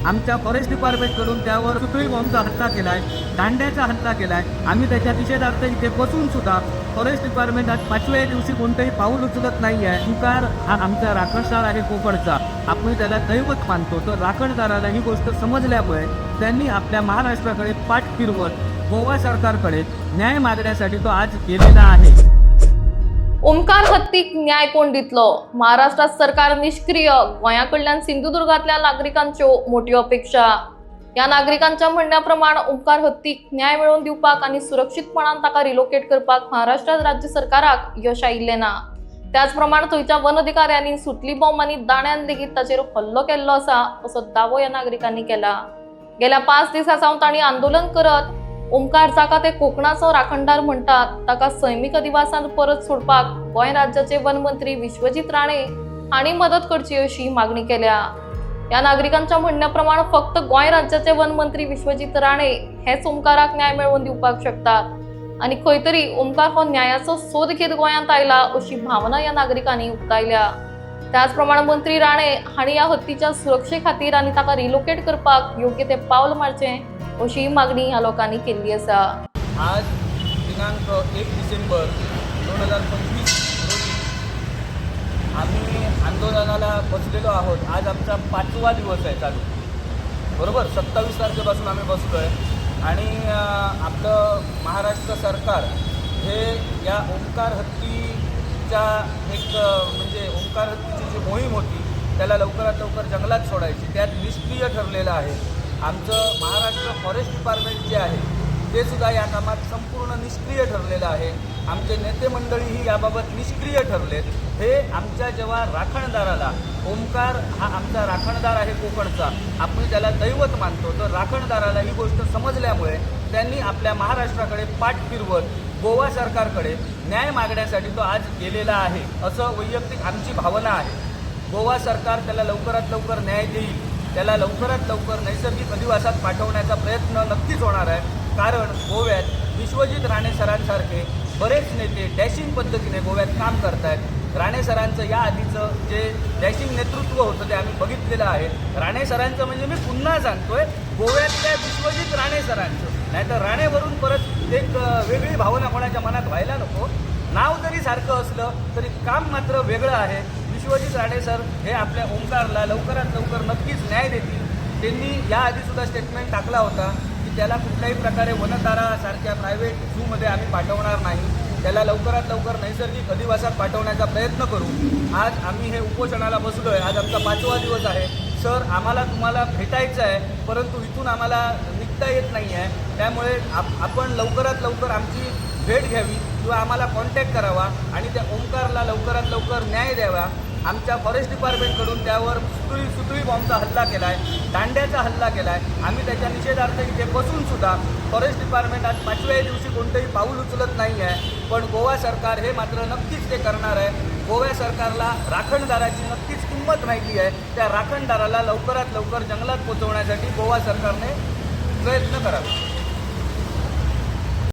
आमच्या फॉरेस्ट डिपार्टमेंटकडून त्यावर सुतळी बॉम्बचा हल्ला केला आहे, दांड्याचा हल्ला केला आहे। आम्ही त्याच्या निषेधार्थ इथे बसून सुद्धा फॉरेस्ट डिपार्टमेंट आज 5व्या दिवशी कोणतंही पाऊल उचलत नाही आहे। ओंकार हा आमचा राखणदार आहे कोकणचा, आपण त्याला दैवत मानतो। तर राखणदाराला ही गोष्ट समजल्यामुळे त्यांनी आपल्या महाराष्ट्राकडे पाठ फिरवत गोवा सरकारकडे न्याय मागण्यासाठी तो आज गेलेला आहे। ओंकार हत्तीक न्याय कोण दितलो? महाराष्ट्रात सरकार निष्क्रिय, गोंयाकडल्यान सिंधुदुर्गातल्या नागरिकांच्यो मोठी अपेक्षा। या नागरिकांच्या म्हणण्याप्रमाणे ओंकार हत्तीक न्याय मिळवून दिवपाक आणि सुरक्षितपणान ताका रिलोकेट करपाक महाराष्ट्र राज्य सरकाराक यश आयिल्लें ना। त्याचप्रमाणे थंयच्या वन अधिकाऱ्यांनी सुतली बॉम्ब आणि दाण्यान लेगीत ताचेर हल्लो केल्लो आसा असो दावो या नागरिकांनी केला। गेल्या 5 दिसांसावन तांणी आंदोलन करत ओंकार जाका ते कोकणाचो राखणदार म्हणतात ताका सैमीक अधिवासांत परत सोडपाक गोंय राज्याचे वन मंत्री विश्वजीत राणे हांणी मदत करची अशी मागणी केल्या। या नागरिकांच्या म्हणण्याप्रमाणे फक्त गोंय राज्याचे वन मंत्री विश्वजीत राणे हेच ओंकाराक न्याय मिळवून दिवपाक शकतात आणि खंय तरी ओंकार हो न्यायाचो सोद घेत गोंयांत आयला अशी भावना या नागरिकांनी उक्तायल्या। त्याचप्रमाणे मंत्री राणे हांणी या हत्तीच्या सुरक्षे खातीर आणि ताका रिलोकेट करपाक योग्य ते पावल मारचें अशी मागणी ह्या लोकांनी केली आसा। आज दिनांक 1 डिसेंबर 2025 रोजी आम्ही आंदोलनाला बसलेलो आहोत। आज आमचा 5वा दिवस आहे चालू, बरोबर 27 तारखेपासून आम्ही बसलो आहे आणि आपलं महाराष्ट्र सरकार हे या ओंकार हत्तीच्या एक म्हणजे ओंकार हत्तीची जी मोहीम होती त्याला लवकरात लवकर जंगलात सोडायची, त्यात निष्क्रिय ठरलेलं आहे। आमचं महाराष्ट्र फॉरेस्ट डिपार्टमेंट जे आहे ते सुद्धा या कामात संपूर्ण निष्क्रिय ठरलेलं आहे। आमचे नेते मंडळीही याबाबत निष्क्रिय ठरलेत। हे आमच्या जेव्हा राखणदाराला, ओंकार हा आमचा राखणदार आहे कोकणचा, आपण त्याला दैवत मानतो, तर राखणदाराला ही गोष्ट समजल्यामुळे त्यांनी आपल्या महाराष्ट्राकडे पाठ फिरवत गोवा सरकारकडे न्याय मागण्यासाठी तो आज गेलेला आहे असं वैयक्तिक आमची भावना आहे। गोवा सरकार त्याला लवकरात लवकर न्याय देईल, त्याला लवकरात लवकर नैसर्गिक अधिवासात पाठवण्याचा प्रयत्न नक्कीच होणार आहे। कारण गोव्यात विश्वजीत राणे सरांसारखे बरेच नेते डॅशिंग पद्धतीने गोव्यात काम करत आहेत। राणे सरांचं या आधीचं जे डॅशिंग नेतृत्व होतं ते आम्ही बघितलेलं आहे। राणे सरांचं म्हणजे मी पुन्हा सांगतोय गोव्यातल्या विश्वजीत राणे सरांचं, नाहीतर राणेवरून परत एक वेगळी भावना कोणाच्या मनात व्हायला नको। नाव जरी सारखं असलं तरी काम मात्र वेगळं आहे। विश्वजीत राणे सर हे आपल्या ओंकारला लवकरात लवकर नक्कीच न्याय देतील। त्यांनी याआधीसुद्धा स्टेटमेंट टाकला होता की त्याला कुठल्याही प्रकारे वनतारासारख्या प्रायव्हेट झूमध्ये आम्ही पाठवणार नाही, त्याला लवकरात लवकर नैसर्गिक अधिवासात पाठवण्याचा प्रयत्न करू। आज आम्ही हे उपोषणाला बसलो आहे, आज आमचा 5वा दिवस आहे। सर आम्हाला तुम्हाला भेटायचं आहे परंतु इथून आम्हाला निघता येत नाही आहे, त्यामुळे आपण लवकरात लवकर आमची भेट घ्यावी किंवा आम्हाला कॉन्टॅक्ट करावा आणि त्या ओंकारला लवकरात लवकर न्याय द्यावा। आमच्या फॉरेस्ट डिपार्टमेंटकडून त्यावर सुतळी बॉम्बचा हल्ला केला आहे, दांड्याचा हल्ला केला आहे। आम्ही त्याच्या निषेधार्थ इथे बसून सुद्धा फॉरेस्ट डिपार्टमेंट आज 5व्या दिवशी कोणतंही पाऊल उचलत नाही आहे, पण गोवा सरकार हे मात्र नक्कीच ते करणार आहे। गोवा सरकारला राखणदाराची नक्कीच किंमत माहिती आहे, त्या राखणदाराला लवकरात लवकर जंगलात पोहोचवण्यासाठी गोवा सरकारने प्रयत्न करावे।